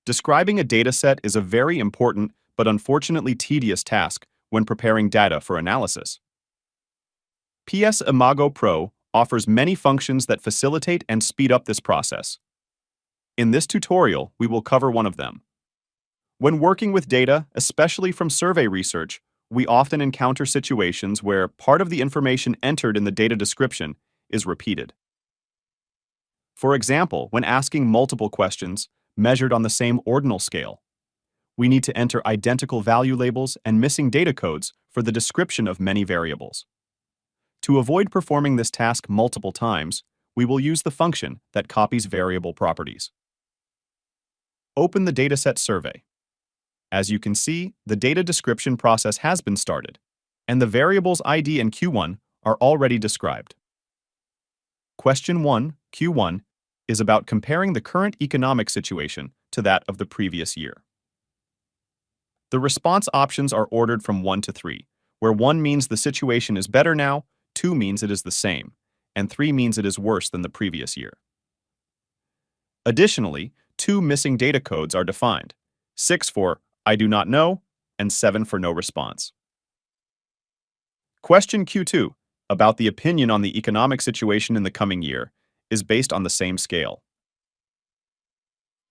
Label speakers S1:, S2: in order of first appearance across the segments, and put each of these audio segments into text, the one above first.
S1: Describing a dataset is a very important but unfortunately tedious task when preparing data for analysis. PS IMAGO PRO offers many functions that facilitate and speed up this process. In this tutorial, we will cover one of them. When working with data, especially from survey research, we often encounter situations where part of the information entered in the data description is repeated. For example, when asking multiple questions measured on the same ordinal scale, we need to enter identical value labels and missing data codes for the description of many variables. To avoid performing this task multiple times, we will use the function that copies variable properties. Open the dataset survey. As you can see, the data description process has been started, and the variables ID and Q1 are already described. Question 1, Q1, is about comparing the current economic situation to that of the previous year. The response options are ordered from 1 to 3, where 1 means the situation is better now, 2 means it is the same, and 3 means it is worse than the previous year. Additionally, 2 missing data codes are defined, 6 for I do not know, and 7 for no response. Question Q2, about the opinion on the economic situation in the coming year, is based on the same scale.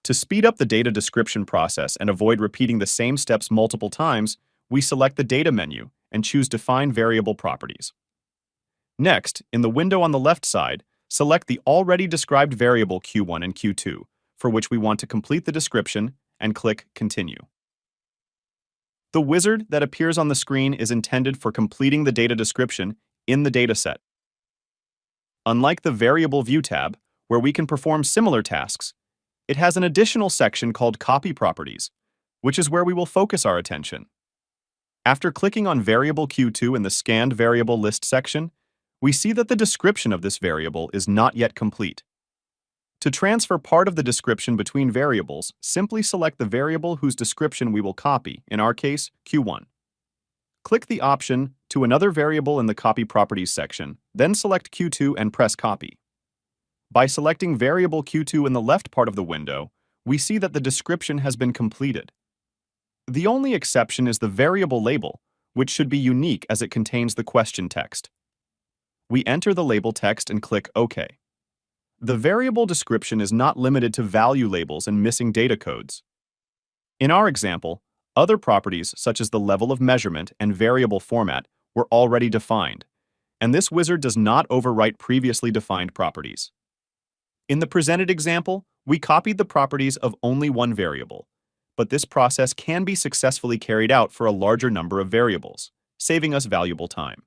S1: To speed up the data description process and avoid repeating the same steps multiple times, we select the Data menu and choose Define Variable Properties. Next, in the window on the left side, select the already described variable Q1 and Q2, for which we want to complete the description, and click Continue. The wizard that appears on the screen is intended for completing the data description in the dataset. Unlike the Variable View tab, where we can perform similar tasks, it has an additional section called Copy Properties, which is where we will focus our attention. After clicking on Variable Q2 in the Scanned Variable List section, we see that the description of this variable is not yet complete. To transfer part of the description between variables, simply select the variable whose description we will copy, in our case, Q1. Click the option to another variable in the Copy Properties section, then select Q2 and press Copy. By selecting variable Q2 in the left part of the window, we see that the description has been completed. The only exception is the variable label, which should be unique as it contains the question text. We enter the label text and click OK. The variable description is not limited to value labels and missing data codes. In our example, other properties such as the level of measurement and variable format were already defined, and this wizard does not overwrite previously defined properties. In the presented example, we copied the properties of only one variable, but this process can be successfully carried out for a larger number of variables, saving us valuable time.